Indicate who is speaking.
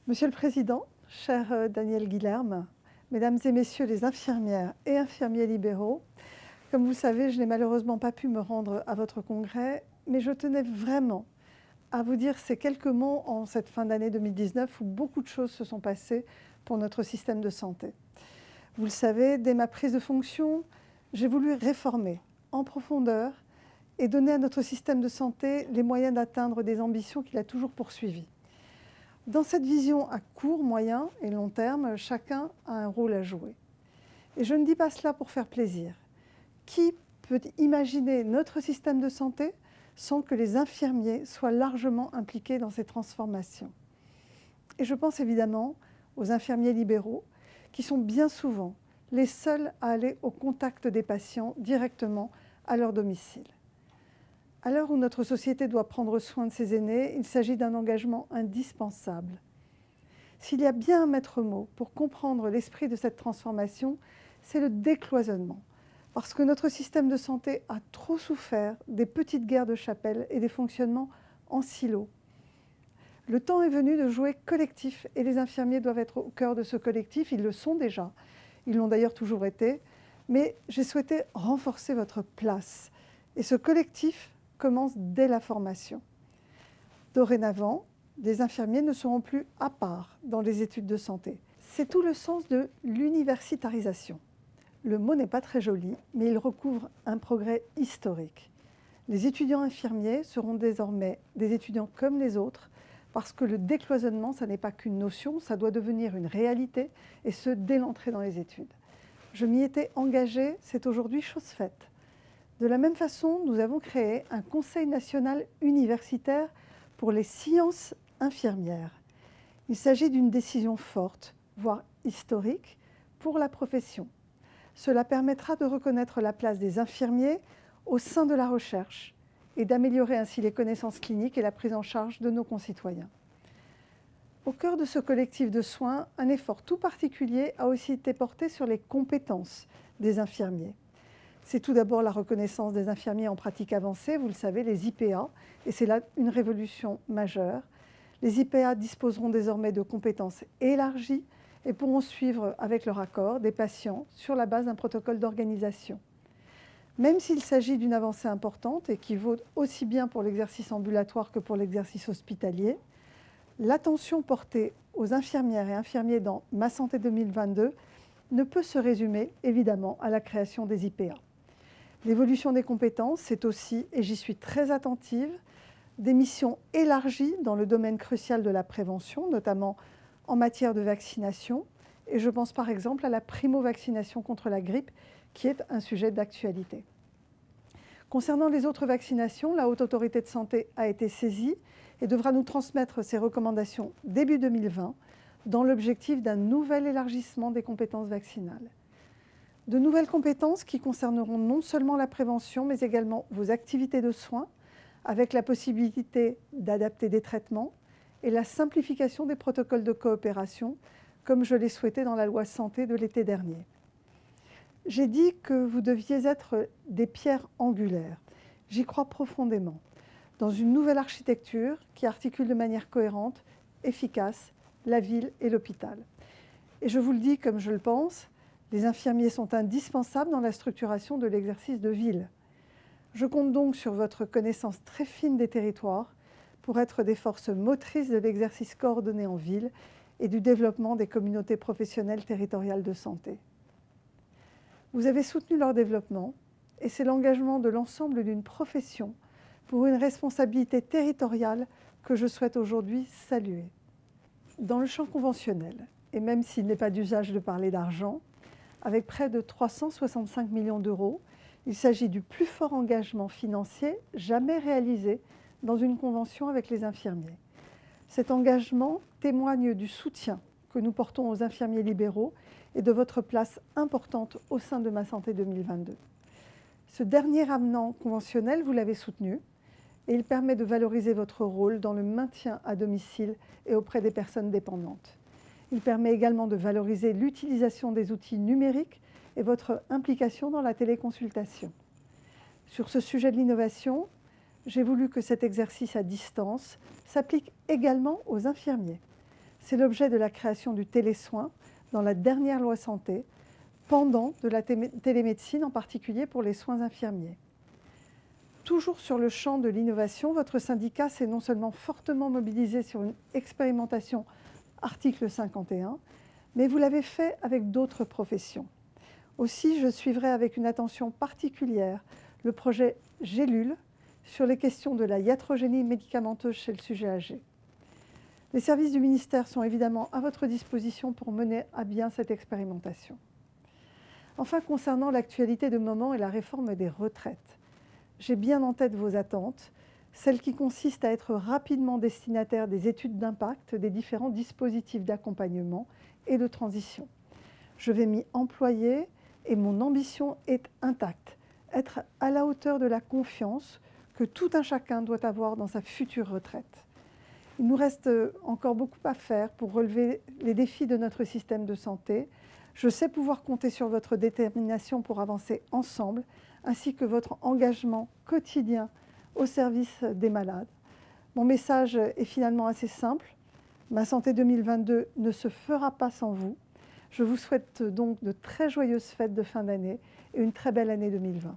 Speaker 1: Monsieur le Président, cher Daniel Guilherme, Mesdames et Messieurs les infirmières et infirmiers libéraux, comme vous le savez, je n'ai malheureusement pas pu me rendre à votre congrès, mais je tenais vraiment à vous dire ces quelques mots en cette fin d'année 2019 où beaucoup de choses se sont passées pour notre système de santé. Vous le savez, dès ma prise de fonction, j'ai voulu réformer en profondeur et donner à notre système de santé les moyens d'atteindre des ambitions qu'il a toujours poursuivies. Dans cette vision à court, moyen et long terme, chacun a un rôle à jouer. Et je ne dis pas cela pour faire plaisir. Qui peut imaginer notre système de santé sans que les infirmiers soient largement impliqués dans ces transformations? Et je pense évidemment aux infirmiers libéraux qui sont bien souvent les seuls à aller au contact des patients directement à leur domicile. À l'heure où notre société doit prendre soin de ses aînés, il s'agit d'un engagement indispensable. S'il y a bien un maître mot pour comprendre l'esprit de cette transformation, c'est le décloisonnement. Parce que notre système de santé a trop souffert des petites guerres de chapelle et des fonctionnements en silo. Le temps est venu de jouer collectif et les infirmiers doivent être au cœur de ce collectif. Ils le sont déjà, ils l'ont d'ailleurs toujours été, mais j'ai souhaité renforcer votre place. Et ce collectif commence dès la formation. Dorénavant, les infirmiers ne seront plus à part dans les études de santé. C'est tout le sens de l'universitarisation. Le mot n'est pas très joli, mais il recouvre un progrès historique. Les étudiants infirmiers seront désormais des étudiants comme les autres, parce que le décloisonnement, ça n'est pas qu'une notion, ça doit devenir une réalité, et ce, dès l'entrée dans les études. Je m'y étais engagée, c'est aujourd'hui chose faite. De la même façon, nous avons créé un Conseil national universitaire pour les sciences infirmières. Il s'agit d'une décision forte, voire historique, pour la profession. Cela permettra de reconnaître la place des infirmiers au sein de la recherche et d'améliorer ainsi les connaissances cliniques et la prise en charge de nos concitoyens. Au cœur de ce collectif de soins, un effort tout particulier a aussi été porté sur les compétences des infirmiers. C'est tout d'abord la reconnaissance des infirmiers en pratique avancée, vous le savez, les IPA, et c'est là une révolution majeure. Les IPA disposeront désormais de compétences élargies et pourront suivre avec leur accord des patients sur la base d'un protocole d'organisation. Même s'il s'agit d'une avancée importante et qui vaut aussi bien pour l'exercice ambulatoire que pour l'exercice hospitalier, l'attention portée aux infirmières et infirmiers dans Ma Santé 2022 ne peut se résumer évidemment à la création des IPA. L'évolution des compétences, c'est aussi, et j'y suis très attentive, des missions élargies dans le domaine crucial de la prévention, notamment en matière de vaccination. Et je pense par exemple à la primo-vaccination contre la grippe, qui est un sujet d'actualité. Concernant les autres vaccinations, la Haute Autorité de Santé a été saisie et devra nous transmettre ses recommandations début 2020 dans l'objectif d'un nouvel élargissement des compétences vaccinales. De nouvelles compétences qui concerneront non seulement la prévention, mais également vos activités de soins, avec la possibilité d'adapter des traitements et la simplification des protocoles de coopération, comme je l'ai souhaité dans la loi santé de l'été dernier. J'ai dit que vous deviez être des pierres angulaires. J'y crois profondément, dans une nouvelle architecture qui articule de manière cohérente, efficace, la ville et l'hôpital. Et je vous le dis comme je le pense, les infirmiers sont indispensables dans la structuration de l'exercice de ville. Je compte donc sur votre connaissance très fine des territoires pour être des forces motrices de l'exercice coordonné en ville et du développement des communautés professionnelles territoriales de santé. Vous avez soutenu leur développement et c'est l'engagement de l'ensemble d'une profession pour une responsabilité territoriale que je souhaite aujourd'hui saluer. Dans le champ conventionnel, et même s'il n'est pas d'usage de parler d'argent, avec près de 365 millions d'euros, il s'agit du plus fort engagement financier jamais réalisé dans une convention avec les infirmiers. Cet engagement témoigne du soutien que nous portons aux infirmiers libéraux et de votre place importante au sein de Ma Santé 2022. Ce dernier avenant conventionnel, vous l'avez soutenu, et il permet de valoriser votre rôle dans le maintien à domicile et auprès des personnes dépendantes. Il permet également de valoriser l'utilisation des outils numériques et votre implication dans la téléconsultation. Sur ce sujet de l'innovation, j'ai voulu que cet exercice à distance s'applique également aux infirmiers. C'est l'objet de la création du télésoin dans la dernière loi santé, pendant de la télémédecine, en particulier pour les soins infirmiers. Toujours sur le champ de l'innovation, votre syndicat s'est non seulement fortement mobilisé sur une expérimentation article 51, mais vous l'avez fait avec d'autres professions. Aussi, je suivrai avec une attention particulière le projet Gélule sur les questions de la iatrogénie médicamenteuse chez le sujet âgé. Les services du ministère sont évidemment à votre disposition pour mener à bien cette expérimentation. Enfin, concernant l'actualité de moment et la réforme des retraites, j'ai bien en tête vos attentes, celles qui consistent à être rapidement destinataire des études d'impact des différents dispositifs d'accompagnement et de transition. Je vais m'y employer et mon ambition est intacte, être à la hauteur de la confiance que tout un chacun doit avoir dans sa future retraite. Il nous reste encore beaucoup à faire pour relever les défis de notre système de santé. Je sais pouvoir compter sur votre détermination pour avancer ensemble, ainsi que votre engagement quotidien au service des malades. Mon message est finalement assez simple. Ma santé 2022 ne se fera pas sans vous. Je vous souhaite donc de très joyeuses fêtes de fin d'année et une très belle année 2020.